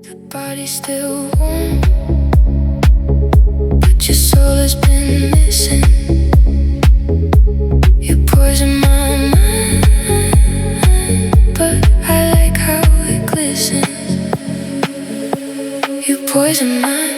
The body's still warm, but your soul has been missing. You poison my mind, but I like how it glistens. You poison my